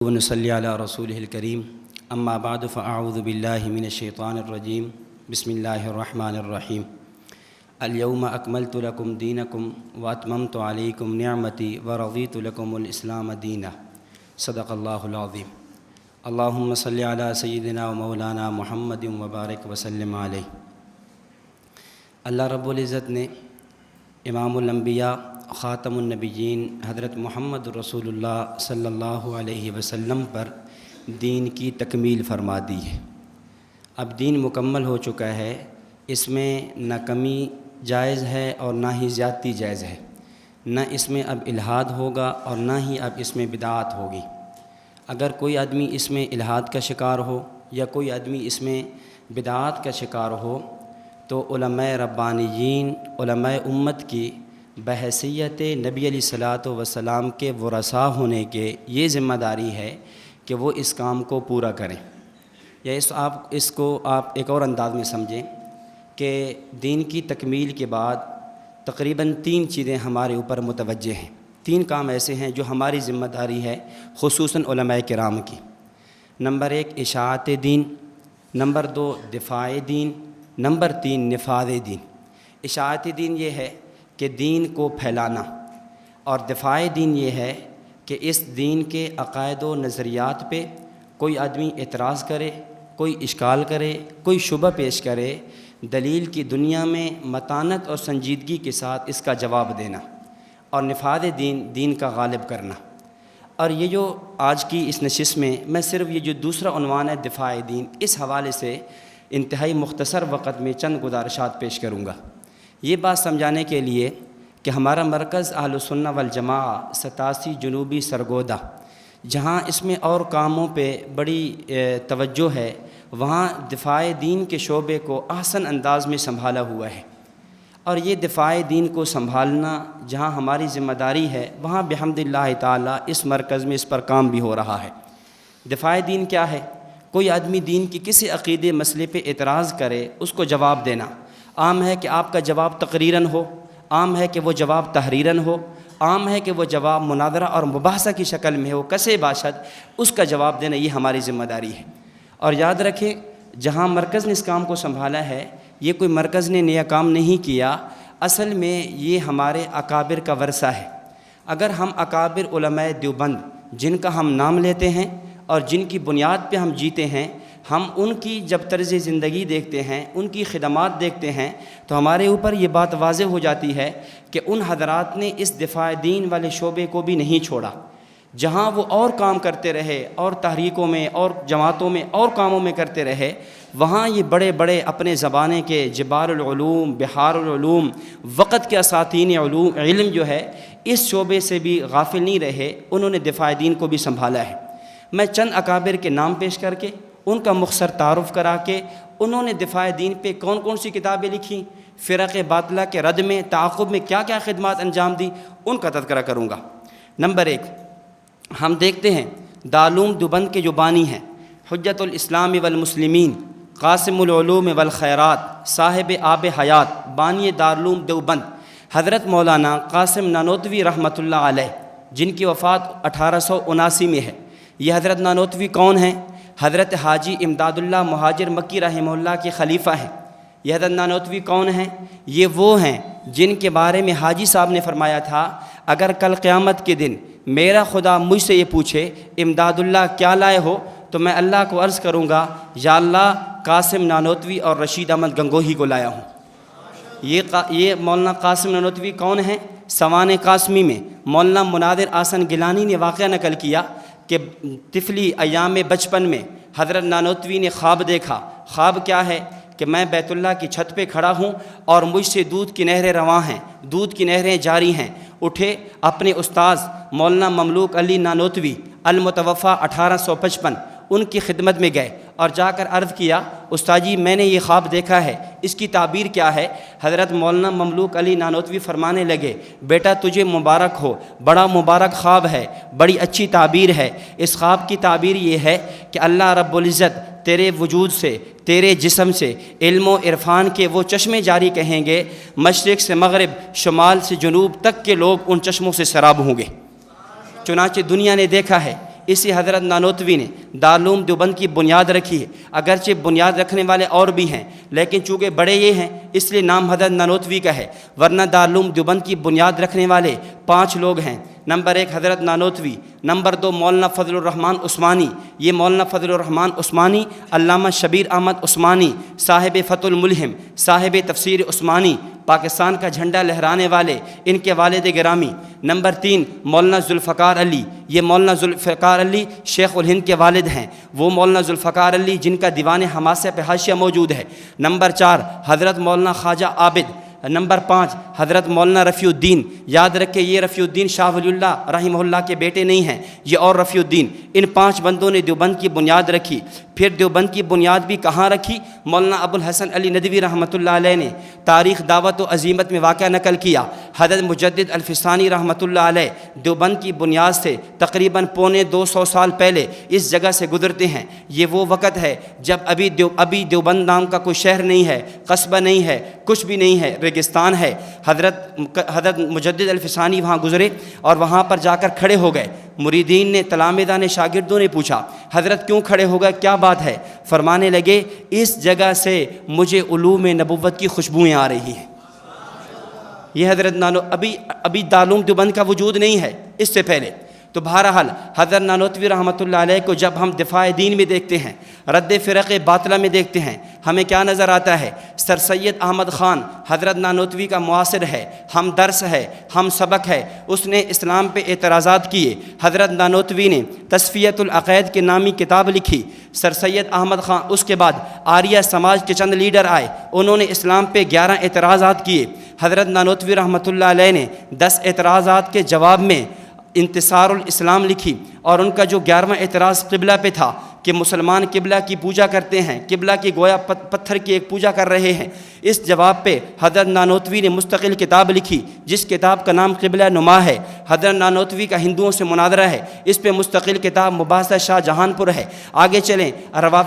ونصلی علی رسولہ الکریم اما بعد فاعوذ باللہ من الشیطان الرجیم بسم اللہ الرحمن الرحیم الیوم اکملت لکم دینکم واتممت علیکم نعمتی ورضیت لکم الاسلام دینا صدق اللہ العظیم اللہم صلی علی سیدنا و مولانا محمد وبارک وسلم علیہ۔ اللہ رب العزت نے امام الانبیاء خاتم النبیین حضرت محمد رسول اللہ صلی اللہ علیہ وسلم پر دین کی تکمیل فرما دی ہے۔ اب دین مکمل ہو چکا ہے، اس میں نہ کمی جائز ہے اور نہ ہی زیادتی جائز ہے، نہ اس میں اب الحاد ہوگا اور نہ ہی اب اس میں بدعات ہوگی۔ اگر کوئی آدمی اس میں الحاد کا شکار ہو یا کوئی آدمی اس میں بدعات کا شکار ہو تو علماء ربانیین، علماء امت کی بحیثیت نبی علیہ الصلاۃ والسلام کے ورثاء ہونے کے یہ ذمہ داری ہے کہ وہ اس کام کو پورا کریں۔ یا اس کو آپ ایک اور انداز میں سمجھیں کہ دین کی تکمیل کے بعد تقریباً 3 چیزیں ہمارے اوپر متوجہ ہیں، 3 کام ایسے ہیں جو ہماری ذمہ داری ہے خصوصاً علماء کرام کی۔ نمبر 1 اشاعت دین، نمبر 2 دفاع دین، نمبر 3 نفاذ دین۔ اشاعت دین یہ ہے کہ دین کو پھیلانا، اور دفاع دین یہ ہے کہ اس دین کے عقائد و نظریات پہ کوئی آدمی اعتراض کرے، کوئی اشکال کرے، کوئی شبہ پیش کرے، دلیل کی دنیا میں متانت اور سنجیدگی کے ساتھ اس کا جواب دینا، اور نفاذ دین، دین کا غالب کرنا۔ اور یہ جو آج کی اس نشست میں میں صرف یہ جو دوسرا عنوان ہے دفاع دین، اس حوالے سے انتہائی مختصر وقت میں چند گزارشات پیش کروں گا، یہ بات سمجھانے کے لیے کہ ہمارا مرکز اہل السنہ والجماعہ 87 جنوبی سرگودہ، جہاں اس میں اور کاموں پہ بڑی توجہ ہے، وہاں دفاع دین کے شعبے کو احسن انداز میں سنبھالا ہوا ہے۔ اور یہ دفاع دین کو سنبھالنا جہاں ہماری ذمہ داری ہے، وہاں بحمد اللہ تعالیٰ اس مرکز میں اس پر کام بھی ہو رہا ہے۔ دفاع دین کیا ہے؟ کوئی آدمی دین کی کسی عقیدے مسئلے پہ اعتراض کرے، اس کو جواب دینا۔ عام ہے کہ آپ کا جواب تقریراً ہو، عام ہے کہ وہ جواب تحریراً ہو، عام ہے کہ وہ جواب مناظرہ اور مباحثہ کی شکل میں ہو، کسے باشد اس کا جواب دینا، یہ ہماری ذمہ داری ہے۔ اور یاد رکھیں، جہاں مرکز نے اس کام کو سنبھالا ہے، یہ کوئی مرکز نے نیا کام نہیں کیا، اصل میں یہ ہمارے اکابر کا ورثہ ہے۔ اگر ہم اکابر علماء دیوبند جن کا ہم نام لیتے ہیں اور جن کی بنیاد پہ ہم جیتے ہیں، ہم ان کی جب طرز زندگی دیکھتے ہیں، ان کی خدمات دیکھتے ہیں، تو ہمارے اوپر یہ بات واضح ہو جاتی ہے کہ ان حضرات نے اس دفاع دین والے شعبے کو بھی نہیں چھوڑا۔ جہاں وہ اور کام کرتے رہے، اور تحریکوں میں اور جماعتوں میں اور کاموں میں کرتے رہے، وہاں یہ بڑے بڑے اپنے زمانے کے جبال العلوم، بحار العلوم، وقت کے اساتین علم جو ہے، اس شعبے سے بھی غافل نہیں رہے، انہوں نے دفاع دین کو بھی سنبھالا ہے۔ میں چند اکابر کے نام پیش کر کے ان کا مختصر تعارف کرا کے انہوں نے دفاع دین پہ کون کون سی کتابیں لکھیں، فرق باطلہ کے رد میں، تعاقب میں کیا کیا خدمات انجام دی، ان کا تذکرہ کروں گا۔ نمبر 1 ہم دیکھتے ہیں دارالعلوم دیوبند کے جو بانی ہیں، حجت الاسلام والمسلمین، قاسم العلوم والخیرات، صاحب آب حیات، بانی دارالعلوم دیوبند حضرت مولانا قاسم نانوتوی رحمۃ اللہ علیہ، جن کی وفات 1879 میں ہے۔ یہ حضرت نانوتوی کون ہیں؟ حضرت حاجی امداد اللہ مہاجر مکی رحمہ اللہ کے خلیفہ ہیں۔ یہ حضرت نانوتوی کون ہیں؟ یہ وہ ہیں جن کے بارے میں حاجی صاحب نے فرمایا تھا، اگر کل قیامت کے دن میرا خدا مجھ سے یہ پوچھے امداد اللہ کیا لائے ہو، تو میں اللہ کو عرض کروں گا، یا اللہ قاسم نانوتوی اور رشید احمد گنگوہی کو لایا ہوں۔ یہ مولانا قاسم نانوتوی کون ہیں؟ سوانح قاسمی میں مولانا مناظر آسن گیلانی نے واقعہ نقل کیا کہ طفلی ایام بچپن میں حضرت نانوتوی نے خواب دیکھا۔ خواب کیا ہے کہ میں بیت اللہ کی چھت پہ کھڑا ہوں اور مجھ سے دودھ کی نہریں رواں ہیں، دودھ کی نہریں جاری ہیں۔ اٹھے اپنے استاذ مولانا مملوک علی نانوتوی المتوفیٰ 1855، ان کی خدمت میں گئے اور جا کر عرض کیا، استاد جی میں نے یہ خواب دیکھا ہے، اس کی تعبیر کیا ہے؟ حضرت مولانا مملوک علی نانوتوی فرمانے لگے، بیٹا تجھے مبارک ہو، بڑا مبارک خواب ہے، بڑی اچھی تعبیر ہے۔ اس خواب کی تعبیر یہ ہے کہ اللہ رب العزت تیرے وجود سے، تیرے جسم سے علم و عرفان کے وہ چشمے جاری کہیں گے، مشرق سے مغرب، شمال سے جنوب تک کے لوگ ان چشموں سے سراب ہوں گے۔ چنانچہ دنیا نے دیکھا ہے اسی حضرت نانوتوی نے دارالعلوم دیوبند کی بنیاد رکھی ہے۔ اگرچہ بنیاد رکھنے والے اور بھی ہیں، لیکن چونکہ بڑے یہ ہیں اس لیے نام حضرت نانوتوی کا ہے، ورنہ دارالعلوم دیوبند کی بنیاد رکھنے والے 5 لوگ ہیں۔ نمبر 1 حضرت نانوتوی، نمبر 2 مولانا فضل الرحمن عثمانی۔ یہ مولانا فضل الرحمن عثمانی علامہ شبیر احمد عثمانی صاحب فتح الملہم، صاحب تفسیر عثمانی، پاکستان کا جھنڈا لہرانے والے، ان کے والد گرامی۔ نمبر 3 مولانا ذوالفقار علی، یہ مولانا ذوالفقار علی شیخ الہند کے والد ہیں، وہ مولانا ذوالفقار علی جن کا دیوان حماسہ پہ حاشیہ موجود ہے۔ نمبر 4 حضرت مولانا خواجہ عابد۔ نمبر 5 حضرت مولانا رفیع الدین۔ یاد رکھے یہ رفیع الدین شاہ ولی اللہ رحمہ اللہ کے بیٹے نہیں ہیں، یہ اور رفیع الدین۔ ان 5 بندوں نے دیوبند کی بنیاد رکھی۔ پھر دیوبند کی بنیاد بھی کہاں رکھی؟ مولانا ابو الحسن علی ندوی رحمۃ اللہ علیہ نے تاریخ دعوت و عزیمت میں واقعہ نقل کیا۔ حضرت مجدد الفسانی رحمۃ اللہ علیہ دیوبند کی بنیاد سے تقریباً 250 سال پہلے اس جگہ سے گزرتے ہیں۔ یہ وہ وقت ہے جب ابھی دیوبند نام کا کوئی شہر نہیں ہے، قصبہ نہیں ہے، کچھ بھی نہیں ہے، ریگستان ہے۔ حضرت مجدد الفسانی وہاں گزرے اور وہاں پر جا کر کھڑے ہو گئے۔ مریدین نے، تلامذہ نے، شاگردوں نے پوچھا حضرت کیوں کھڑے ہو گئے، کیا بات ہے؟ فرمانے لگے اس جگہ سے مجھے علوم نبوت کی خوشبوئیں آ رہی ہیں۔ یہ حضرت ابھی دارالعلوم دیوبند کا وجود نہیں ہے اس سے پہلے۔ تو بہرحال حضرت نانوتوی رحمۃ اللہ علیہ کو جب ہم دفاع دین میں دیکھتے ہیں، رد فرق باطلہ میں دیکھتے ہیں، ہمیں کیا نظر آتا ہے؟ سر سید احمد خان حضرت نانوتوی کا معاصر ہے، ہم درس ہے، ہم سبق ہے۔ اس نے اسلام پہ اعتراضات کیے۔ حضرت نانوتوی نے تصفیۃ العقائد کے نامی کتاب لکھی۔ سر سید احمد خان، اس کے بعد آریہ سماج کے چند لیڈر آئے، انہوں نے اسلام پہ 11 اعتراضات کیے۔ حضرت نانوتوی رحمۃ اللہ علیہ نے 10 اعتراضات کے جواب میں انتصار الاسلام لکھی، اور ان کا جو 11واں اعتراض قبلہ پہ تھا کہ مسلمان قبلہ کی پوجا کرتے ہیں، قبلہ کی گویا پتھر کی ایک پوجا کر رہے ہیں۔ اس جواب پہ حضرت نانوتوی نے مستقل کتاب لکھی جس کتاب کا نام قبلہ نما ہے۔ حضرت نانوتوی کا ہندوؤں سے مناظرہ ہے، اس پہ مستقل کتاب مباحثہ شاہ جہان پور ہے۔ آگے چلیں،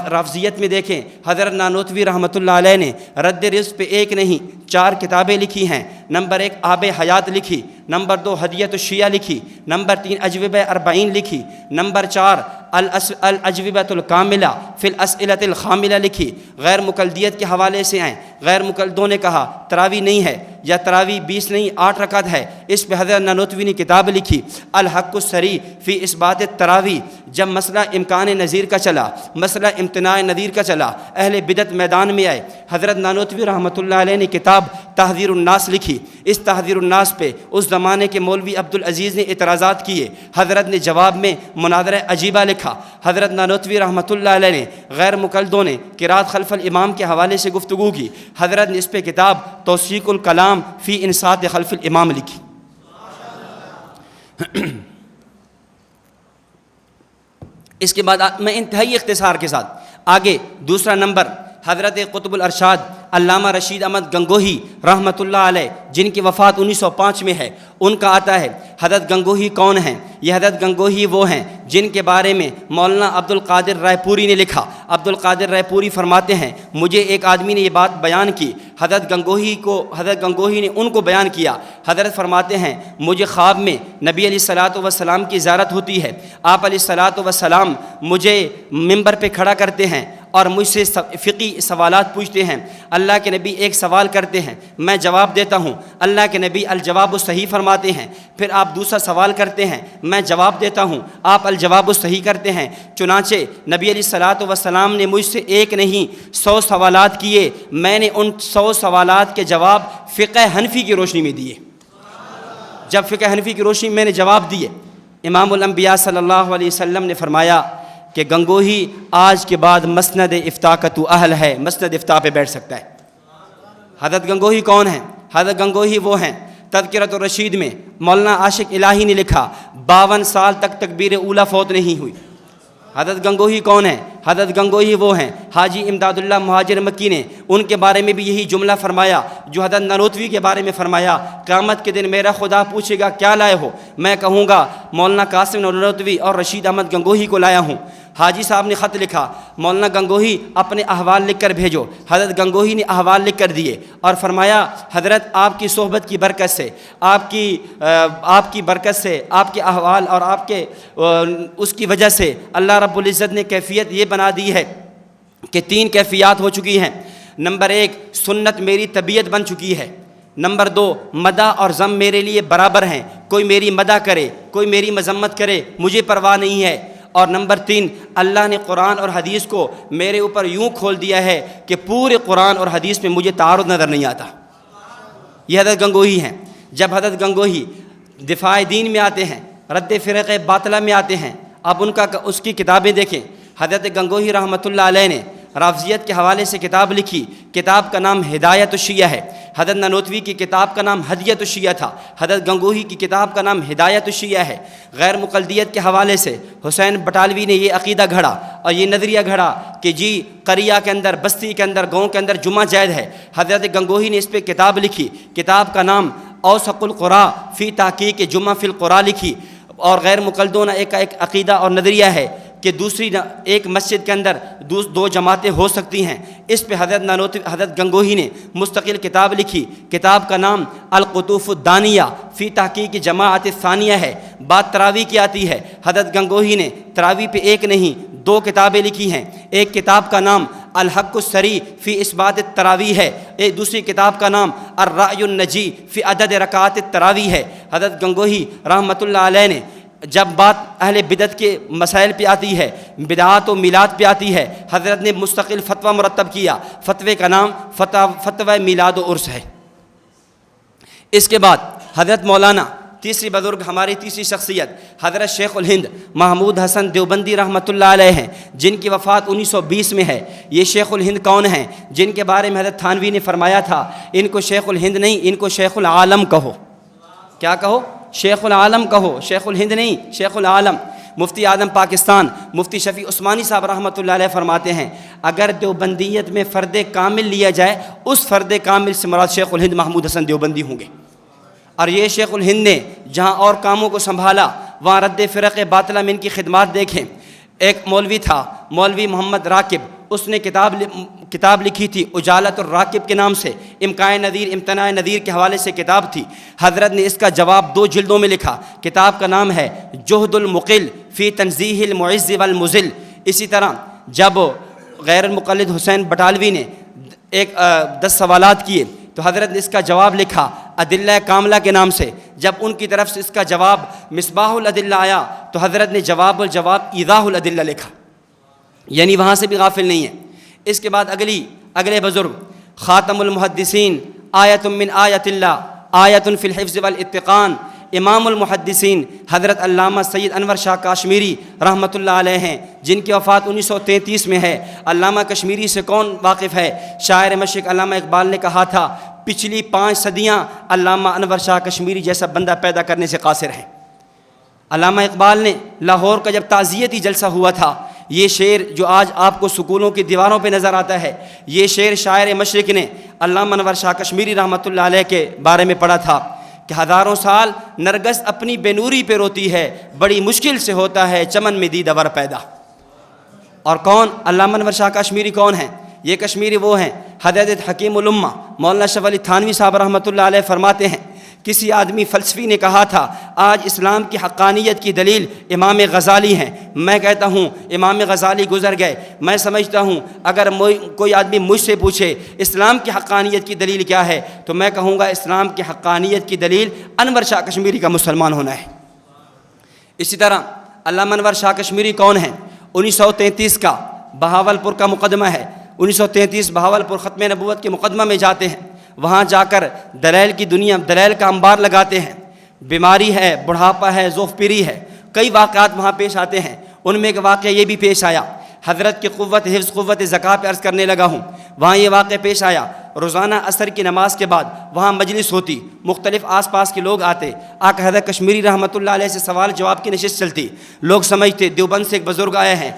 رافضیت میں دیکھیں، حضرت نانوتوی رحمۃ اللہ علیہ نے رد رزق پہ 1 نہیں 4 کتابیں لکھی ہیں۔ نمبر 1 آب حیات لکھی، نمبر 2 ہدیت الشیعہ لکھی، نمبر 3 اجوبہ 40 لکھی، نمبر 4 الاجوبۃ الکاملہ فی الاسئلۃ الخاملہ لکھی۔ غیر مقلدیت کے حوالے سے آئیں، غیر مقلدوں نے کہا تراوی نہیں ہے، یا تراوی 20 نہیں 8 رکعت ہے، اس پہ حضرت نانوتوی نے کتاب لکھی الحق الصریح فی اثبات التراوی۔ جب مسئلہ امکان نظیر کا چلا، مسئلہ امتناع نظیر کا چلا، اہل بدعت میدان میں آئے، حضرت نانوتوی رحمۃ اللہ علیہ نے کتاب تحذیر الناس لکھی۔ اس تحذیر الناس پہ اس زمانے کے مولوی عبدالعزیز نے اعتراضات کیے، حضرت نے جواب میں مناظرہ عجیبہ لکھا۔ حضرت نانوتوی رحمۃ اللہ علیہ نے غیر مقلدوں نے قرات خلف الامام کے حوالے سے گفتگو کی، حضرت نے اس پہ کتاب توثیق الکلام فی انصات خلف الامام لکھی۔ اس کے بعد میں انتہائی اختصار کے ساتھ آگے دوسرا نمبر حضرت قطب الارشاد علامہ رشید احمد گنگوہی رحمۃ اللہ علیہ، جن کی وفات 1905 میں ہے، ان کا آتا ہے۔ حضرت گنگوہی کون ہیں؟ یہ حضرت گنگوہی وہ ہیں جن کے بارے میں مولانا عبد القادر رائے پوری نے لکھا۔ عبد القادر رائے پوری فرماتے ہیں مجھے ایک آدمی نے یہ بات بیان کی، حضرت گنگوہی نے ان کو بیان کیا۔ حضرت فرماتے ہیں مجھے خواب میں نبی علیہ الصلوۃ والسلام کی زیارت ہوتی ہے، آپ علیہ الصلوۃ والسلام مجھے ممبر پہ کھڑا کرتے ہیں اور مجھ سے فقہی سوالات پوچھتے ہیں۔ اللہ کے نبی ایک سوال کرتے ہیں، میں جواب دیتا ہوں، اللہ کے نبی الجواب الصحیح فرماتے ہیں۔ پھر آپ دوسرا سوال کرتے ہیں، میں جواب دیتا ہوں، آپ الجواب الصحیح کرتے ہیں۔ چنانچہ نبی علیہ الصلوۃ والسلام نے مجھ سے ایک نہیں 100 سوالات کیے، میں نے ان 100 سوالات کے جواب فقہ حنفی کی روشنی میں دیے۔ جب فقہ حنفی کی روشنی میں نے جواب دیے، امام الانبیاء صلی اللہ علیہ وسلم نے فرمایا کہ گنگوہی آج کے بعد مسند افتاء کا تو اہل ہے، مسند افتاء پہ بیٹھ سکتا ہے۔ حضرت گنگوہی کون ہیں؟ حضرت گنگوہی وہ ہیں، تذکرۃ الرشید میں مولانا عاشق الہی نے لکھا 52 سال تک تکبیر اولیٰ فوت نہیں ہوئی۔ حضرت گنگوہی کون ہیں؟ حضرت گنگوہی وہ ہیں حاجی امداد اللہ مہاجر مکی نے ان کے بارے میں بھی یہی جملہ فرمایا جو حضرت نانوتوی کے بارے میں فرمایا، قیامت کے دن میرا خدا پوچھے گا کیا لائے ہو، میں کہوں گا مولانا قاسم نانوتوی اور رشید احمد گنگوہی کو لایا ہوں۔ حاجی صاحب نے خط لکھا، مولانا گنگوہی اپنے احوال لکھ کر بھیجو۔ حضرت گنگوہی نے احوال لکھ کر دیے اور فرمایا حضرت آپ کی صحبت کی برکت سے، آپ کی برکت سے، آپ کے احوال اور آپ کے اس کی وجہ سے اللہ رب العزت نے کیفیت یہ بنا دی ہے کہ 3 کیفیات ہو چکی ہیں۔ نمبر 1، سنت میری طبیعت بن چکی ہے۔ نمبر 2، مدح اور ذم میرے لیے برابر ہیں، کوئی میری مدح کرے کوئی میری مذمت کرے مجھے پرواہ نہیں ہے۔ اور نمبر 3، اللہ نے قرآن اور حدیث کو میرے اوپر یوں کھول دیا ہے کہ پورے قرآن اور حدیث میں مجھے تعارض نظر نہیں آتا۔ یہ حضرت گنگوہی ہیں۔ جب حضرت گنگوہی دفاع دین میں آتے ہیں، رد فرق باطلہ میں آتے ہیں، اب اس کی کتابیں دیکھیں۔ حضرت گنگوہی رحمۃ اللہ علیہ نے رافضیت کے حوالے سے کتاب لکھی، کتاب کا نام ہدایت الشیعہ ہے۔ حضرت نانوتوی کی کتاب کا نام ہدیت الشیعہ تھا، حضرت گنگوہی کی کتاب کا نام ہدایت الشیعہ ہے۔ غیر مقلدیت کے حوالے سے حسین بٹالوی نے یہ عقیدہ گھڑا اور یہ نظریہ گھڑا کہ جی قریہ کے اندر، بستی کے اندر، گاؤں کے اندر جمعہ جائز ہے۔ حضرت گنگوہی نے اس پہ کتاب لکھی، کتاب کا نام اوسق القرا فی تحقیق جمعہ فی القرا لکھی۔ اور غیر مقلدوں نے ایک عقیدہ اور نظریہ ہے کہ ایک مسجد کے اندر 2 جماعتیں ہو سکتی ہیں۔ اس پہ حضرت گنگوہی نے مستقل کتاب لکھی، کتاب کا نام القطوف الدانیہ فی تحقیق جماعت الثانیہ ہے۔ بات تراویح کی آتی ہے، حضرت گنگوہی نے تراویح پہ 1 نہیں 2 کتابیں لکھی ہیں۔ ایک کتاب کا نام الحق السری فی اثبات التراویح ہے، ایک دوسری کتاب کا نام الرأی النجی فی عدد رکعات التراویح ہے۔ حضرت گنگوہی رحمۃ اللہ علیہ نے جب بات اہل بدعت کے مسائل پہ آتی ہے، بدعات و میلاد پہ آتی ہے، حضرت نے مستقل فتویٰ مرتب کیا، فتوے کا نام فتویٰ میلاد و عرس ہے۔ اس کے بعد حضرت مولانا، تیسری بزرگ، ہماری تیسری شخصیت حضرت شیخ الہند محمود حسن دیوبندی رحمۃ اللہ علیہ ہیں، جن کی وفات 1920 میں ہے۔ یہ شیخ الہند کون ہیں؟ جن کے بارے میں حضرت تھانوی نے فرمایا تھا ان کو شیخ الہند نہیں، ان کو شیخ العالم کہو۔ کیا کہو؟ شیخ العالم کہو، شیخ الہند نہیں، شیخ العالم۔ مفتی اعظم پاکستان مفتی شفیع عثمانی صاحب رحمۃ اللہ علیہ فرماتے ہیں اگر دیوبندیت میں فرد کامل لیا جائے، اس فرد کامل سے مراد شیخ الہند محمود حسن دیوبندی ہوں گے۔ اور یہ شیخ الہند نے جہاں اور کاموں کو سنبھالا، وہاں رد فرق باطلہ میں ان کی خدمات دیکھیں۔ ایک مولوی تھا، مولوی محمد راکب، اس نے کتاب لکھی تھی اجالت الراکب کے نام سے، امکان نذیر امتناع نذیر کے حوالے سے کتاب تھی۔ حضرت نے اس کا جواب 2 جلدوں میں لکھا، کتاب کا نام ہے جہد المقل فی تنزیہ المعز والمذل۔ اسی طرح جب غیر مقلد حسین بٹالوی نے 10 سوالات کیے تو حضرت نے اس کا جواب لکھا ادلہ کاملہ کے نام سے۔ جب ان کی طرف سے اس کا جواب مصباح الادلہ آیا تو حضرت نے جواب الجواب ایضاح الادلہ لکھا، یعنی وہاں سے بھی غافل نہیں ہے۔ اس کے بعد اگلے بزرگ خاتم المحدثین، آیت من آیت اللہ، آیت فی الحفظ والاتقان، امام المحدثین حضرت علامہ سید انور شاہ کاشمیری رحمۃ اللہ علیہ ہیں، جن کی وفات 1933 میں ہے۔ علامہ کشمیری سے کون واقف ہے؟ شاعر مشرق علامہ اقبال نے کہا تھا پچھلی 5 صدیاں علامہ انور شاہ کشمیری جیسا بندہ پیدا کرنے سے قاصر ہیں۔ علامہ اقبال نے لاہور کا جب تعزیتی جلسہ ہوا تھا، یہ شعر جو آج آپ کو سکولوں کی دیواروں پہ نظر آتا ہے، یہ شعر شاعر مشرق نے علامہ انور شاہ کشمیری رحمۃ اللہ علیہ کے بارے میں پڑھا تھا کہ ہزاروں سال نرگس اپنی بے نوری پہ روتی ہے، بڑی مشکل سے ہوتا ہے چمن میں دیدہ ور پیدا۔ اور کون علامہ انور شاہ کشمیری کون ہیں؟ یہ کشمیری وہ ہیں حضرت حکیم الامہ مولانا اشرف علی تھانوی صاحب رحمۃ اللہ علیہ فرماتے ہیں کسی آدمی فلسفی نے کہا تھا آج اسلام کی حقانیت کی دلیل امام غزالی ہیں۔ میں کہتا ہوں امام غزالی گزر گئے، میں سمجھتا ہوں اگر کوئی آدمی مجھ سے پوچھے اسلام کی حقانیت کی دلیل کیا ہے تو میں کہوں گا اسلام کی حقانیت کی دلیل انور شاہ کشمیری کا مسلمان ہونا ہے۔ اسی طرح علامہ انور شاہ کشمیری کون ہیں؟ 1933 کا بہاولپور کا مقدمہ ہے، 1933 بہاولپور ختم نبوت کے مقدمہ میں جاتے ہیں، وہاں جا کر دلیل کا انبار لگاتے ہیں۔ بیماری ہے، بڑھاپا ہے، ذوف پیری ہے، کئی واقعات وہاں پیش آتے ہیں۔ ان میں ایک واقعہ یہ بھی پیش آیا، حضرت کی قوت حفظ قوت زکوٰۃ پہ عرض کرنے لگا ہوں، وہاں یہ واقعہ پیش آیا۔ روزانہ عصر کی نماز کے بعد وہاں مجلس ہوتی، مختلف آس پاس کے لوگ آتے، آقا حضرت کشمیری رحمۃ اللہ علیہ سے سوال جواب کی نشست چلتی۔ لوگ سمجھتے دیوبند سے ایک بزرگ آئے ہیں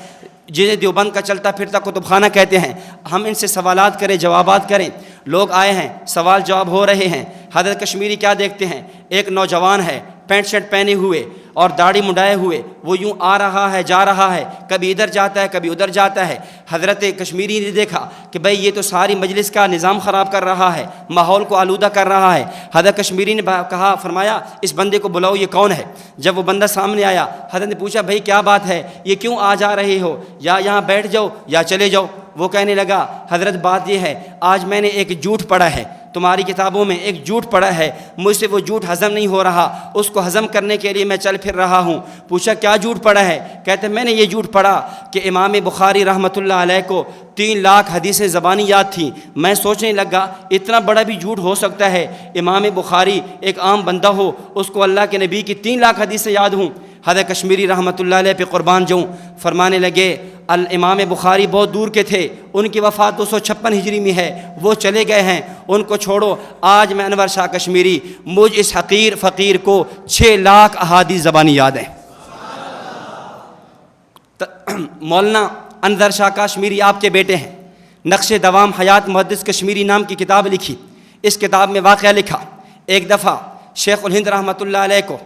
جنہیں دیوبند کا چلتا پھرتا کتب خانہ کہتے ہیں، ہم ان سے سوالات کریں، جوابات کریں۔ لوگ آئے ہیں، سوال جواب ہو رہے ہیں، حضرت کشمیری کیا دیکھتے ہیں؟ ایک نوجوان ہے، پینٹ شرٹ پہنے ہوئے اور داڑھی منڈائے ہوئے وہ یوں آ رہا ہے جا رہا ہے، کبھی ادھر جاتا ہے کبھی ادھر جاتا ہے۔ حضرت کشمیری نے دیکھا کہ بھئی یہ تو ساری مجلس کا نظام خراب کر رہا ہے، ماحول کو آلودہ کر رہا ہے۔ حضرت کشمیری نے کہا، فرمایا اس بندے کو بلاؤ، یہ کون ہے؟ جب وہ بندہ سامنے آیا، حضرت نے پوچھا بھئی کیا بات ہے، یہ کیوں آ جا رہے ہو، یا یہاں بیٹھ جاؤ یا چلے جاؤ۔ وہ کہنے لگا حضرت بات یہ ہے، آج میں نے ایک جھوٹ پڑھا ہے، تمہاری کتابوں میں ایک جھوٹ پڑھا ہے، مجھ سے وہ جھوٹ ہضم نہیں ہو رہا، اس کو ہضم کرنے کے لیے میں چل پھر رہا ہوں۔ پوچھا کیا جھوٹ پڑھا ہے؟ کہتے میں نے یہ جھوٹ پڑھا کہ امام بخاری رحمۃ اللہ علیہ کو 3 لاکھ حدیثیں زبانی یاد تھیں۔ میں سوچنے لگا اتنا بڑا بھی جھوٹ ہو سکتا ہے، امام بخاری ایک عام بندہ ہو، اس کو اللہ کے نبی کی 3 لاکھ حدیثیں یاد ہوں۔ حضرت کشمیری رحمۃ اللہ علیہ پہ قربان جاؤں، فرمانے لگے الامام بخاری بہت دور کے تھے، ان کی وفات 256 ہجری میں ہے، وہ چلے گئے ہیں، ان کو چھوڑو۔ آج میں انور شاہ کشمیری، مجھ اس حقیر فقیر کو 6 لاکھ احادیث زبانی یاد ہیں۔ مولانا انور شاہ کشمیری آپ کے بیٹے ہیں، نقش دوام حیات محدث کشمیری نام کی کتاب لکھی۔ اس کتاب میں واقعہ لکھا، ایک دفعہ شیخ الہند رحمۃ اللہ علیہ کو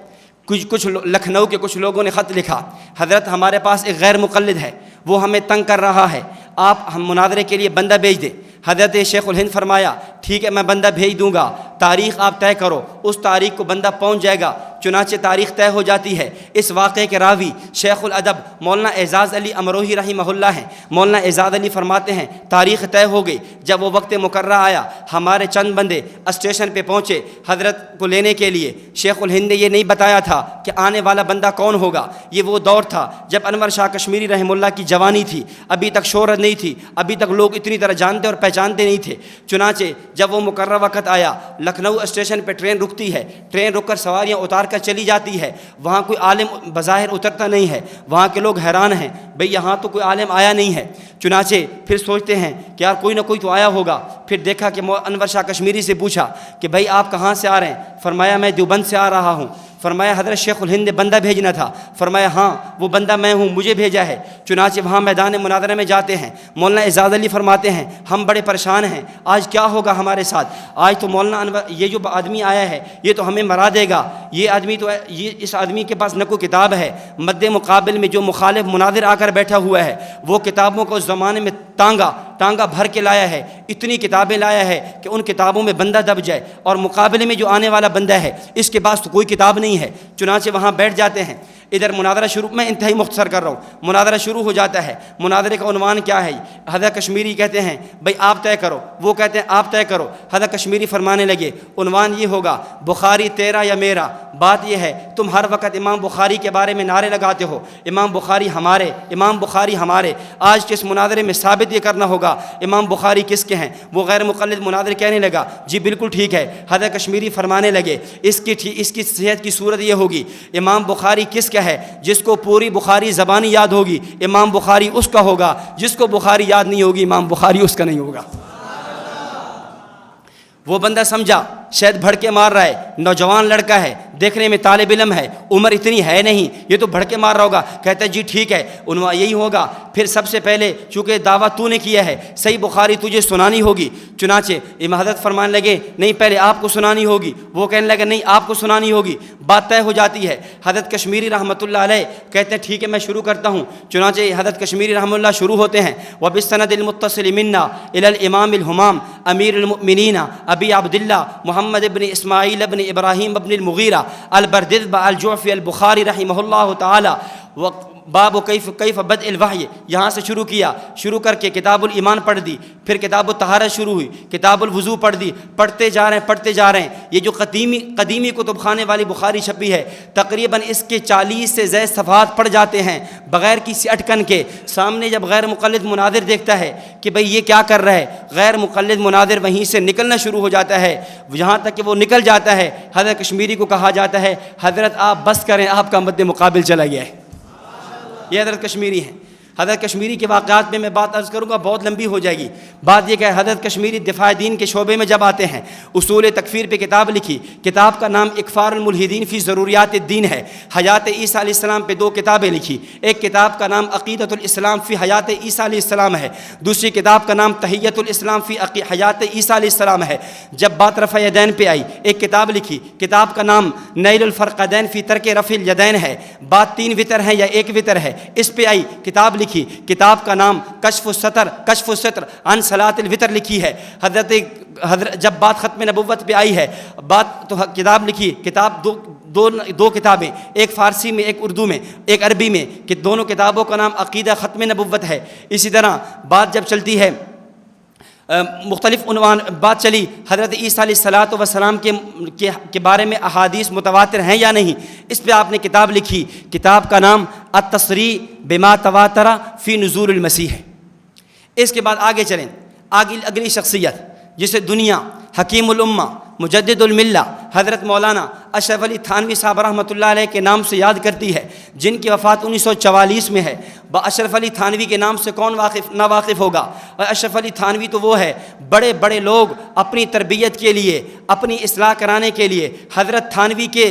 کچھ لکھنؤ کے کچھ لوگوں نے خط لکھا، حضرت ہمارے پاس ایک غیر مقلد ہے، وہ ہمیں تنگ کر رہا ہے، آپ ہم مناظرے کے لیے بندہ بھیج دیں۔ حضرت شیخ الہند فرمایا ٹھیک ہے میں بندہ بھیج دوں گا، تاریخ آپ طے کرو، اس تاریخ کو بندہ پہنچ جائے گا۔ چنانچہ تاریخ طے ہو جاتی ہے۔ اس واقعے کے راوی شیخ الادب مولانا اعزاز علی امروہی رحمہ اللہ ہیں۔ مولانا اعزاز علی فرماتے ہیں تاریخ طے ہو گئی، جب وہ وقت مقررہ آیا ہمارے چند بندے اسٹیشن پہ پہنچے حضرت کو لینے کے لیے۔ شیخ الہند نے یہ نہیں بتایا تھا کہ آنے والا بندہ کون ہوگا۔ یہ وہ دور تھا جب انور شاہ کشمیری رحمہ اللہ کی جوانی تھی، ابھی تک شہرت نہیں تھی، ابھی تک لوگ اتنی طرح جانتے اور پہچانتے نہیں تھے۔ چنانچہ جب وہ مقررہ وقت آیا، لکھنؤ اسٹیشن پہ ٹرین رکتی ہے، ٹرین رک کر سواریاں اتار کر چلی جاتی ہے، وہاں کوئی عالم بظاہر اترتا نہیں ہے، وہاں کے لوگ حیران ہیں بھئی یہاں تو کوئی عالم آیا نہیں ہے۔ چنانچہ پھر سوچتے ہیں کہ یار کوئی نہ کوئی تو آیا ہوگا۔ پھر دیکھا کہ انور شاہ کشمیری سے پوچھا کہ بھئی آپ کہاں سے آ رہے ہیں؟ فرمایا میں دیوبند سے آ رہا ہوں۔ فرمایا حضرت شیخ الہند نے بندہ بھیجنا تھا۔ فرمایا ہاں وہ بندہ میں ہوں، مجھے بھیجا ہے۔ چنانچہ وہاں میدان مناظرہ میں جاتے ہیں۔ مولانا اعزاز علی فرماتے ہیں ہم بڑے پریشان ہیں، آج کیا ہوگا ہمارے ساتھ؟ آج تو مولانا انور یہ جو آدمی آیا ہے یہ تو ہمیں مرا دے گا، یہ آدمی تو اس آدمی کے پاس نہ کوئی کتاب ہے، مد مقابل میں جو مخالف مناظر آ کر بیٹھا ہوا ہے وہ کتابوں کو اس زمانے میں ٹانگا بھر کے لایا ہے، اتنی کتابیں لایا ہے کہ ان کتابوں میں بندہ دب جائے، اور مقابلے میں جو آنے والا بندہ ہے اس کے پاس تو کوئی کتاب نہیں ہے۔ چنانچہ وہاں بیٹھ جاتے ہیں۔ ادھر مناظرہ شروع، میں انتہائی مختصر کر رہا ہوں، مناظرہ شروع ہو جاتا ہے۔ مناظرے کا عنوان کیا ہے؟ حضرت کشمیری کہتے ہیں بھئی آپ طے کرو، وہ کہتے ہیں آپ طے کرو۔ حضرت کشمیری فرمانے لگے عنوان یہ ہوگا بخاری تیرا یا میرا۔ بات یہ ہے تم ہر وقت امام بخاری کے بارے میں نعرے لگاتے ہو، امام بخاری ہمارے، امام بخاری ہمارے۔ آج کے اس مناظرے میں ثابت یہ کرنا ہوگا امام بخاری کس کے ہیں۔ وہ غیر مقلد مناظر کہنے لگا جی بالکل ٹھیک ہے۔ حضرت کشمیری فرمانے لگے اس کی صحت کی صورت یہ ہوگی امام بخاری کس کا ہے؟ جس کو پوری بخاری زبانی یاد ہوگی امام بخاری اس کا ہوگا، جس کو بخاری یاد نہیں ہوگی امام بخاری اس کا نہیں ہوگا۔ وہ بندہ سمجھا شاید بھڑکے مار رہا ہے، نوجوان لڑکا ہے، دیکھنے میں طالب علم ہے، عمر اتنی ہے نہیں، یہ تو بھڑکے مار رہا ہوگا۔ کہتا ہے جی ٹھیک ہے عنوان یہی ہوگا۔ پھر سب سے پہلے چونکہ دعویٰ تو نے کیا ہے صحیح بخاری تجھے سنانی ہوگی۔ چنانچہ امام حضرت فرمانے لگے نہیں پہلے آپ کو سنانی ہوگی، وہ کہنے لگے نہیں آپ کو سنانی ہوگی۔ بات طے ہو جاتی ہے۔ حضرت کشمیری رحمۃ اللہ علیہ کہتے ہیں ٹھیک ہے میں شروع کرتا ہوں۔ چنانچہ حضرت کشمیری رحمۃ اللہ شروع ہوتے ہیں وبالسند المتصل منا الی الامام الہمام امیر المؤمنین ابی عبداللہ محمد ابن اسماعیل ابن ابراہیم ابن المغیرہ البردذب الجعفی البخاری رحمہ اللہ تعالی۔ باب کیف بدء الوحی، یہاں سے شروع کیا، شروع کر کے کتاب الایمان پڑھ دی، پھر کتاب الطہارت شروع ہوئی، کتاب الوضو پڑھ دی، پڑھتے جا رہے ہیں۔ یہ جو قدیمی کتب خانے والی بخاری چھپی ہے تقریباً اس کے 40 سے زائد صفحات پڑھ جاتے ہیں بغیر کسی اٹکن کے۔ سامنے جب غیر مقلد مناظر دیکھتا ہے کہ بھئی یہ کیا کر رہا ہے، غیر مقلد مناظر وہیں سے نکلنا شروع ہو جاتا ہے، جہاں تک کہ وہ نکل جاتا ہے حضرت کشمیری کو کہا جاتا ہے حضرت آپ بس کریں، آپ کا مد مقابل چلا گیا ہے۔ یہ حضرت کشمیری ہیں۔ حضرت کشمیری کے واقعات میں بات عرض کروں گا، بہت لمبی ہو جائے گی۔ بات یہ کہ حضرت کشمیری دفاع دین کے شعبے میں جب آتے ہیں، اصول تکفیر پہ کتاب لکھی، کتاب کا نام اکفار الملحدین فی ضروریات الدین ہے۔ حیات عیسیٰ علیہ السلام پہ 2 کتابیں لکھی، ایک کتاب کا نام عقیدۃ الاسلام فی حیات عیسیٰ علیہ السلام ہے، دوسری کتاب کا نام تحیۃ الاسلام فی حیات عیسیٰ علیہ السلام ہے۔ جب بات رفع یدین پہ آئی، ایک کتاب لکھی، کتاب کا نام نیل الفرقدین فی ترک رفع الیدین ہے۔ بات 3 وتر ہے یا 1 وتر ہے، اس پہ آئی، کتاب لکھی، کتاب کا نام کشف الستر عن صلاۃ الوتر لکھی ہے۔ حضرت جب بات ختم نبوت پہ آئی ہے، بات تو کتاب لکھی، کتاب دو کتابیں، ایک فارسی میں، ایک اردو میں، ایک عربی میں، کہ دونوں کتابوں کا نام عقیدہ ختم نبوت ہے۔ اسی طرح بات جب چلتی ہے، مختلف عنوان بات چلی حضرت عیسیٰ علیہ الصلاۃ والسلام کے بارے میں احادیث متواتر ہیں یا نہیں، اس پہ آپ نے کتاب لکھی، کتاب کا نام التصریح بما تواتر فی نزول المسیح ہے۔ اس کے بعد آگے چلیں، اگلی شخصیت جسے دنیا حکیم الامہ مجدد الملہ حضرت مولانا اشرف علی تھانوی صاحب رحمۃ اللہ علیہ کے نام سے یاد کرتی ہے، جن کی وفات 1944 میں ہے۔ اشرف علی تھانوی کے نام سے کون نا واقف ہوگا؟ اور اشرف علی تھانوی تو وہ ہے، بڑے بڑے لوگ اپنی تربیت کے لیے، اپنی اصلاح کرانے کے لیے حضرت تھانوی کے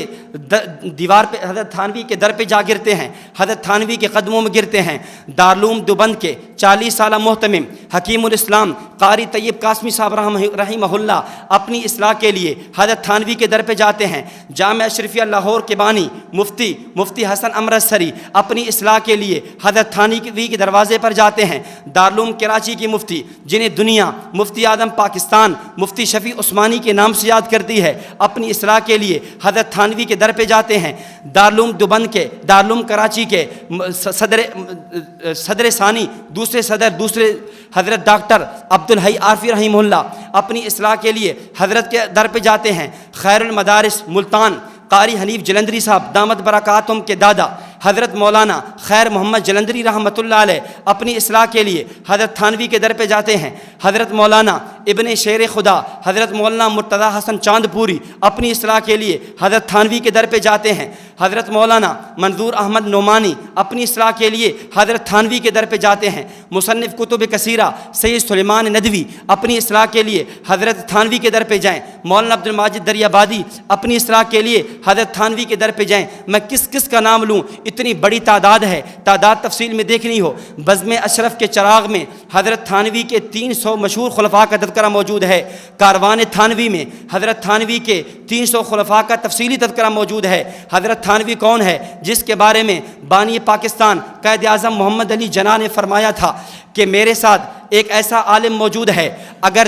دیوار پہ، حضرت تھانوی کے در پہ جا گرتے ہیں، حضرت تھانوی کے قدموں میں گرتے ہیں۔ دارالعلوم دیوبند کے 40 سالہ محتمم حکیم الاسلام قاری طیب قاسمی صاحب رحمہ اللہ اپنی اصلاح کے لیے حضرت تھانوی کے در پہ جاتے ہیں۔ جامعہ اشرفیہ لاہور کے بانی مفتی حسن امرتسری اپنی اصلاح کے لیے حضرت تھانوی کے دروازے پر جاتے ہیں۔ دارالعلوم کراچی کی مفتی، جنہیں دنیا مفتی اعظم پاکستان مفتی شفیع عثمانی کے نام سے یاد کرتی ہے، اپنی اصلاح کے لیے حضرت تھانوی کے در پہ جاتے ہیں۔ دارالعلوم دیوبند کے، دارالعلوم کراچی کے صدر ثانی، دوسرے حضرت ڈاکٹر عبدالحی عارفی رحمہ اللہ اپنی اصلاح کے لیے حضرت کے در پہ جاتے ہیں۔ خیر المدارس ملتان قاری حنیف جلندری صاحب دامت برکاتہم کے دادا حضرت مولانا خیر محمد جلندری رحمۃ اللہ علیہ اپنی اصلاح کے لیے حضرت تھانوی کے در پہ جاتے ہیں۔ حضرت مولانا ابن شیر خدا حضرت مولانا مرتضیٰ حسن چاند پوری اپنی اصلاح کے لیے حضرت تھانوی کے در پہ جاتے ہیں۔ حضرت مولانا منظور احمد نعمانی اپنی اصلاح کے لیے حضرت تھانوی کے در پہ جاتے ہیں۔ مصنف کتب کثیرہ سید سلیمان ندوی اپنی اصلاح کے لیے حضرت تھانوی کے در پہ جائیں۔ مولانا عبد الماجد دریابادی اپنی اصلاح کے لیے حضرت تھانوی کے در پہ جائیں۔ میں کس کا نام لوں، اتنی بڑی تعداد ہے، تعداد تفصیل میں دیکھنی ہو۔ بزم اشرف کے چراغ میں حضرت تھانوی کے 300 مشہور خلفاء کا تذکرہ موجود ہے۔ کاروان تھانوی میں حضرت تھانوی کے 300 خلفاء کا تفصیلی تذکرہ موجود ہے۔ حضرت تھانوی کون ہے؟ جس کے بارے میں بانی پاکستان قائد اعظم محمد علی جناح نے فرمایا تھا کہ میرے ساتھ ایک ایسا عالم موجود ہے، اگر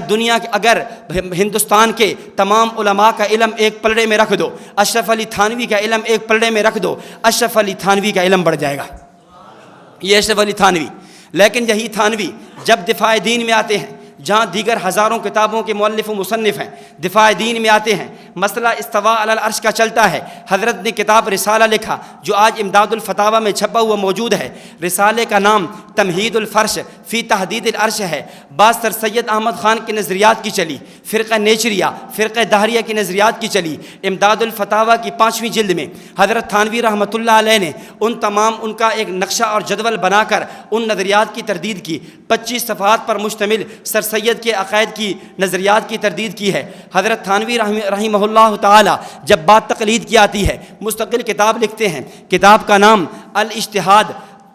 ہندوستان کے تمام علماء کا علم ایک پلڑے میں رکھ دو، اشرف علی تھانوی کا علم ایک پلڑے میں رکھ دو، اشرف علی تھانوی کا علم بڑھ جائے گا۔ یہ اشرف علی تھانوی، لیکن یہی تھانوی جب دفاع دین میں آتے ہیں، جہاں دیگر ہزاروں کتابوں کے مؤلف و مصنف ہیں، دفاع دین میں آتے ہیں، مسئلہ استواء علی العرش کا چلتا ہے۔ حضرت نے کتاب رسالہ لکھا جو آج امداد الفتاوی میں چھپا ہوا موجود ہے۔ رسالے کا نام تمہید الفرش فی تحدید العرش ہے۔ بعض سر سید احمد خان کے نظریات کی چلی، فرقہ نیچریہ، فرقہ دہریہ کی نظریات کی چلی۔ امداد الفتاوی کی 5ویں جلد میں حضرت تھانوی رحمۃ اللہ علیہ نے ان کا ایک نقشہ اور جدول بنا کر ان نظریات کی تردید کی۔ 25 صفحات پر مشتمل سر سید کے عقائد کی نظریات کی تردید کی ہے۔ حضرت تھانوی رحمہ اللہ تعالی جب بات تقلید کی آتی ہے، مستقل کتاب لکھتے ہیں۔ کتاب کا نام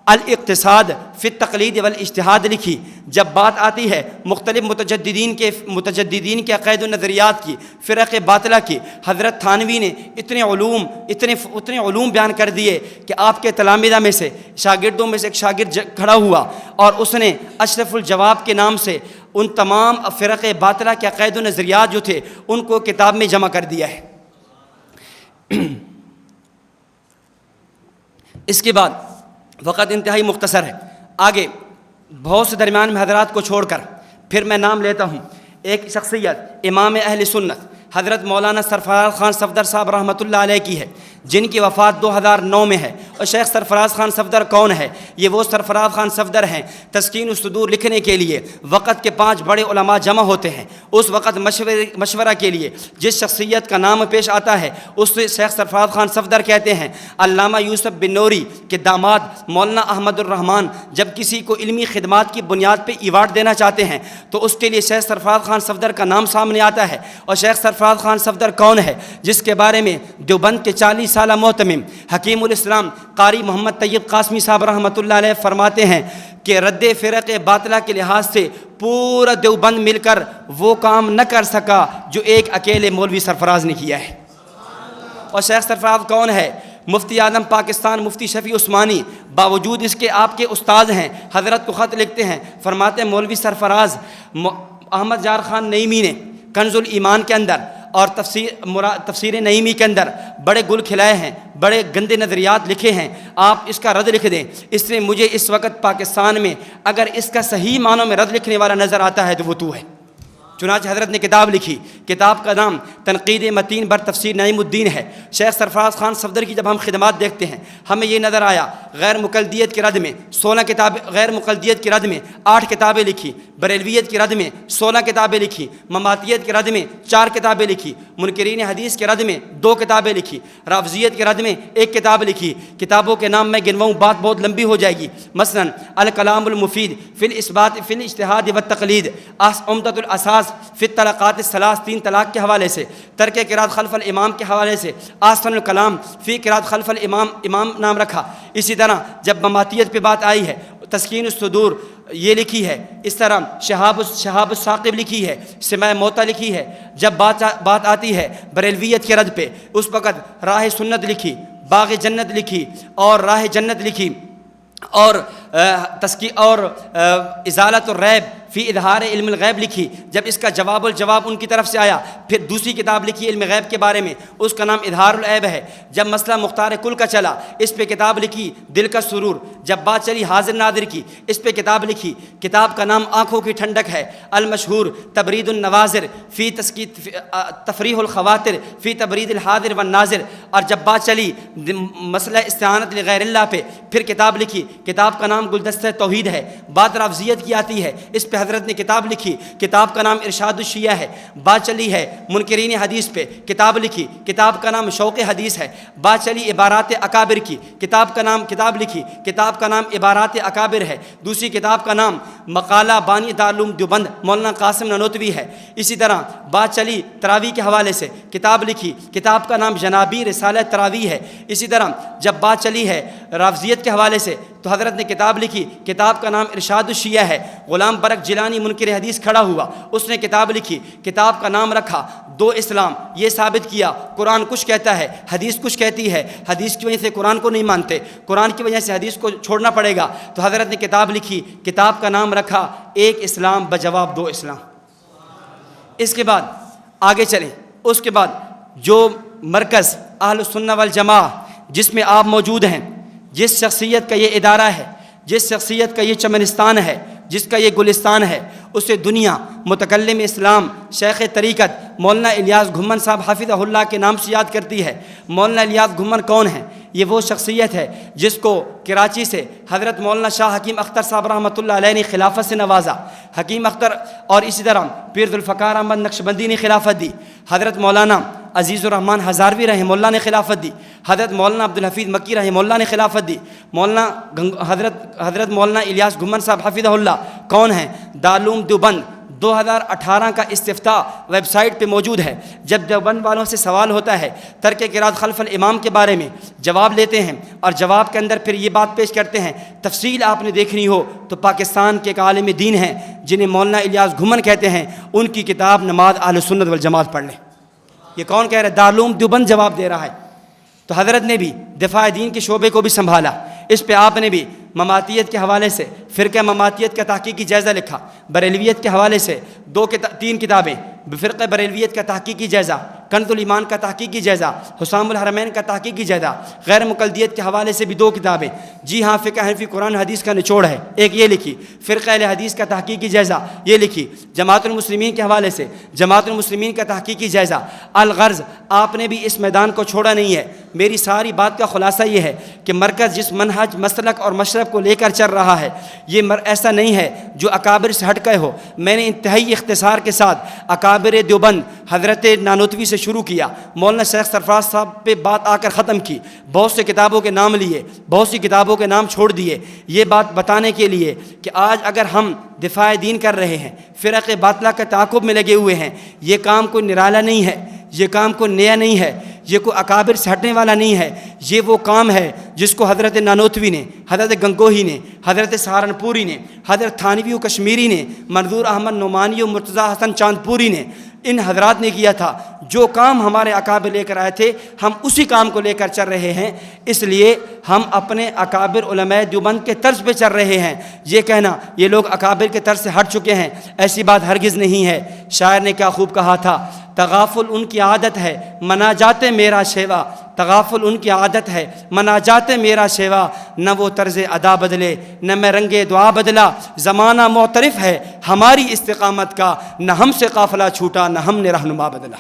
الاقتصاد فی التقلید والاجتہاد لکھی۔ جب بات آتی ہے مختلف متجددین کے عقائد و نظریات کی، فرق باطلہ کی، حضرت تھانوی نے اتنے علوم بیان کر دیے کہ آپ کے تلامذہ میں سے، شاگردوں میں سے ایک شاگرد کھڑا ہوا اور اس نے اشرف الجواب کے نام سے ان تمام فرق باطلہ کے عقائد و نظریات جو تھے ان کو کتاب میں جمع کر دیا ہے۔ اس کے بعد وقت انتہائی مختصر ہے، آگے بہت سے درمیان میں حضرات کو چھوڑ کر پھر میں نام لیتا ہوں۔ ایک شخصیت امام اہل سنت حضرت مولانا سرفراز خان صفدر صاحب رحمۃ اللہ علیہ کی ہے، جن کی وفات 2009 میں ہے۔ اور شیخ سرفراز خان صفدر کون ہے؟ یہ وہ سرفراز خان صفدر ہیں تسکین الصدور لکھنے کے لیے وقت کے 5 بڑے علماء جمع ہوتے ہیں، اس وقت مشورہ کے لیے جس شخصیت کا نام پیش آتا ہے اس سے شیخ سرفراز خان صفدر کہتے ہیں۔ علامہ یوسف بن نوری کے داماد مولانا احمد الرحمن جب کسی کو علمی خدمات کی بنیاد پہ ایوارڈ دینا چاہتے ہیں تو اس کے لیے شیخ سرفراز خان صفدر کا نام سامنے آتا ہے۔ اور شیخ سرفراز خان صفدر کون ہے؟ جس کے بارے میں دیوبند کے 40 سالہ محتمم حکیم الاسلام قاری محمد طیب قاسمی صاحب رحمۃ اللہ علیہ فرماتے ہیں کہ رد فرق باطلہ کے لحاظ سے پورا دیوبند مل کر وہ کام نہ کر سکا جو ایک اکیلے مولوی سرفراز نے کیا ہے۔ اور شیخ سرفراز کون ہے؟ مفتی اعظم پاکستان مفتی شفیع عثمانی باوجود اس کے آپ کے استاد ہیں، حضرت کو خط لکھتے ہیں، فرماتے ہیں مولوی سرفراز احمد جار خان نعیمی نے کنز الایمان کے اندر اور تفسیر نعیمی کے اندر بڑے گل کھلائے ہیں، بڑے گندے نظریات لکھے ہیں، آپ اس کا رد لکھ دیں۔ اس لیے مجھے اس وقت پاکستان میں اگر اس کا صحیح معنوں میں رد لکھنے والا نظر آتا ہے تو وہ تو ہے۔ چنانچہ حضرت نے کتاب لکھی، کتاب کا نام تنقید متین بر تفسیر نعیم الدین ہے۔ شیخ سرفراز خان صفدر کی جب ہم خدمات دیکھتے ہیں ہمیں یہ نظر آیا غیر مقلدیت کے رد میں 16 کتاب، غیر مقلدیت کے رد میں 8 کتابیں لکھی، بریلویت کے رد میں 16 کتابیں لکھی، مماتیت کے رد میں 4 کتابیں لکھی، منکرین حدیث کے رد میں 2 کتابیں لکھی، رافضیت کے رد میں 1 کتاب لکھی۔ کتابوں کے نام میں گنواؤں بات بہت لمبی ہو جائے گی، مثلا الکلام المفید فی الاثبات فی الاجتہاد والتقلید، عمدۃ الاساس فی الطلاقات الثلاث 3 طلاق کے حوالے سے، ترک قرات خلف الامام کے حوالے سے، احسن الکلام فی قرات خلف الامام امام نام رکھا۔ اسی طرح جب مماتیت پہ بات آئی ہے تسکین الصدور یہ لکھی ہے، اس طرح شہاب الثاقب لکھی ہے، سماع موتا لکھی ہے۔ جب بات آتی ہے بریلویت کے رد پہ اس وقت راہ سنت لکھی، باغ جنت لکھی اور راہ جنت لکھی، اور ازالت الریب فی اظہار علم الغیب لکھی۔ جب اس کا جواب الجواب ان کی طرف سے آیا پھر دوسری کتاب لکھی علم غیب کے بارے میں، اس کا نام اظہار العیب ہے۔ جب مسئلہ مختار کل کا چلا اس پہ کتاب لکھی دل کا سرور۔ جب بات چلی حاضر نادر کی اس پہ کتاب لکھی، کتاب کا نام آنکھوں کی ٹھنڈک ہے، المشہور تبرید النوازر فی تفریح الخواطر فی تبرید الحاضر والناظر۔ اور جب بات چلی مسئلہ استعانت لغیر اللہ پہ پھر کتاب لکھی، کتاب کا نام گلدستہ توحید ہے۔ بات رافضیت کی آتی ہے، اس پہ حضرت نے کتاب لکھی، کتاب کا نام ارشاد الشیعہ ہے۔ بات چلی ہے منکرین حدیث پہ، کتاب لکھی، کتاب کا نام شوق حدیث ہے۔ بات چلی عبارات اکابر کی، کتاب لکھی، کتاب کا نام عبارات اکابر ہے۔ دوسری کتاب کا نام مقالہ بانی دارالعلوم دیوبند مولانا قاسم نانوتوی ہے۔ اسی طرح بات چلی تراویح کے حوالے سے، کتاب لکھی، کتاب کا نام جنابی رسالہ تراویح ہے۔ اسی طرح جب بات چلی ہے رافضیت کے حوالے سے تو حضرت نے کتاب لکھی، کتاب کا نام ارشاد الشیعہ ہے۔ غلام برق جیلانی منکر حدیث کھڑا ہوا، اس نے کتاب لکھی، کتاب کا نام رکھا 2 اسلام۔ یہ ثابت کیا قرآن کچھ کہتا ہے، حدیث کچھ کہتی ہے، حدیث کی وجہ سے قرآن کو نہیں مانتے، قرآن کی وجہ سے حدیث کو چھوڑنا پڑے گا۔ تو حضرت نے کتاب لکھی، کتاب کا نام رکھا 1 اسلام بجواب 2 اسلام۔ اس کے بعد آگے چلیں، اس کے بعد جو مرکز اہل السنہ والجماعہ جس میں آپ موجود ہیں، جس شخصیت کا یہ ادارہ ہے، جس شخصیت کا یہ چمنستان ہے، جس کا یہ گلستان ہے، اسے دنیا متکلم اسلام شیخ طریقت مولانا الیاس گھمن صاحب حافظہ اللہ کے نام سے یاد کرتی ہے۔ مولانا الیاس گھمن کون ہیں؟ یہ وہ شخصیت ہے جس کو کراچی سے حضرت مولانا شاہ حکیم اختر صاحب رحمۃ اللہ علیہ نے خلافت سے نوازا۔ حکیم اختر اور اسی طرح پیر ذوالفقار احمد نقشبندی نے خلافت دی، حضرت مولانا عزیز الرحمن ہزاروی رحمہ اللہ نے خلافت دی، حضرت مولانا عبدالحفیظ مکی رحمہ اللہ نے خلافت دی، حضرت مولانا الیاس گھمن صاحب حفظہ اللہ کون ہیں؟ دارالعلوم دیوبند 2018 کا استفتاء ویب سائٹ پہ موجود ہے۔ جب دیوبند والوں سے سوال ہوتا ہے ترک قرات خلف الامام کے بارے میں جواب لیتے ہیں اور جواب کے اندر پھر یہ بات پیش کرتے ہیں، تفصیل آپ نے دیکھنی ہو تو پاکستان کے ایک عالم دین ہیں جنہیں مولانا الیاس گھمن کہتے ہیں، ان کی کتاب نماز اہل سنت والجماعت پڑھ لیں۔ یہ کون کہہ رہا ہے؟ دارالعلوم دیوبند جواب دے رہا ہے۔ تو حضرت نے بھی دفاع دین کے شعبے کو بھی سنبھالا، اس پہ آپ نے بھی مماتیت کے حوالے سے فرقہ مماتیت کا تحقیقی جائزہ لکھا، بریلویت کے حوالے سے 3 کتابیں، فرقہ بریلویت کا تحقیقی جائزہ، کنز الایمان کا تحقیقی جائزہ، حسام الحرمین کا تحقیقی جائزہ، غیر مقلدیت کے حوالے سے بھی 2 کتابیں۔ جی ہاں، فقہ حنفی قرآن حدیث کا نچوڑ ہے، ایک یہ لکھی، فرقہ اہل حدیث کا تحقیقی جائزہ یہ لکھی، جماعت المسلمین کے حوالے سے جماعت المسلمین کا تحقیقی جائزہ۔ الغرض آپ نے بھی اس میدان کو چھوڑا نہیں ہے، میری ساری بات کا خلاصہ یہ ہے کہ مرکز جس منہج، مسلک اور مشرب کو لے کر چل رہا ہے یہ ایسا نہیں ہے جو اکابر سے ہٹ گئے ہو۔ میں نے انتہائی اختصار کے ساتھ اکابر دیوبند حضرت نانوتوی سے شروع کیا، مولانا شیخ سرفراز صاحب پہ بات آ کر ختم کی، بہت سے کتابوں کے نام لیے، بہت سی کتابوں کے نام چھوڑ دیے، یہ بات بتانے کے لیے کہ آج اگر ہم دفاع دین کر رہے ہیں، فرق باطلہ کے تعاقب میں لگے ہوئے ہیں، یہ کام کوئی نرالا نہیں ہے، یہ کام کوئی نیا نہیں ہے، یہ کوئی اکابر سے ہٹنے والا نہیں ہے، یہ وہ کام ہے جس کو حضرت نانوتوی نے، حضرت گنگوہی نے، حضرت سہارنپوری نے، حضرت تھانوی و کشمیری نے، منظور احمد نعمانی و مرتضیٰ حسن چاندپوری نے، ان حضرات نے کیا تھا۔ جو کام ہمارے اکابر لے کر آئے تھے ہم اسی کام کو لے کر چل رہے ہیں، اس لیے ہم اپنے اکابر علماء دیوبند کے طرز پہ چل رہے ہیں۔ یہ کہنا یہ لوگ اکابر کے طرز سے ہٹ چکے ہیں، ایسی بات ہرگز نہیں ہے۔ شاعر نے کیا خوب کہا تھا، تغافل ان کی عادت ہے مناجات میرا شیوا، تغافل ان کی عادت ہے مناجات میرا شیوا، نہ وہ طرز ادا بدلے نہ میں رنگ دعا بدلا، زمانہ معترف ہے ہماری استقامت کا، نہ ہم سے قافلہ چھوٹا نہ ہم نے رہنما بدلا۔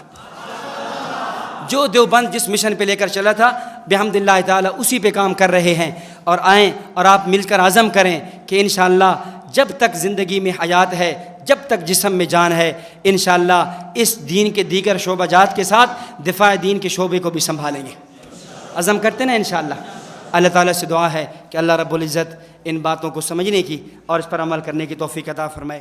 جو دیوبند جس مشن پہ لے کر چلا تھا بحمد اللہ تعالیٰ اسی پہ کام کر رہے ہیں، اور آئیں اور آپ مل کر عزم کریں کہ انشاءاللہ جب تک زندگی میں حیات ہے، جب تک جسم میں جان ہے، انشاءاللہ اس دین کے دیگر شعبہ جات کے ساتھ دفاع دین کے شعبے کو بھی سنبھالیں گے۔ عزم کرتے نا انشاءاللہ۔ اللہ تعالیٰ سے دعا ہے کہ اللہ رب العزت ان باتوں کو سمجھنے کی اور اس پر عمل کرنے کی توفیق عطا فرمائے۔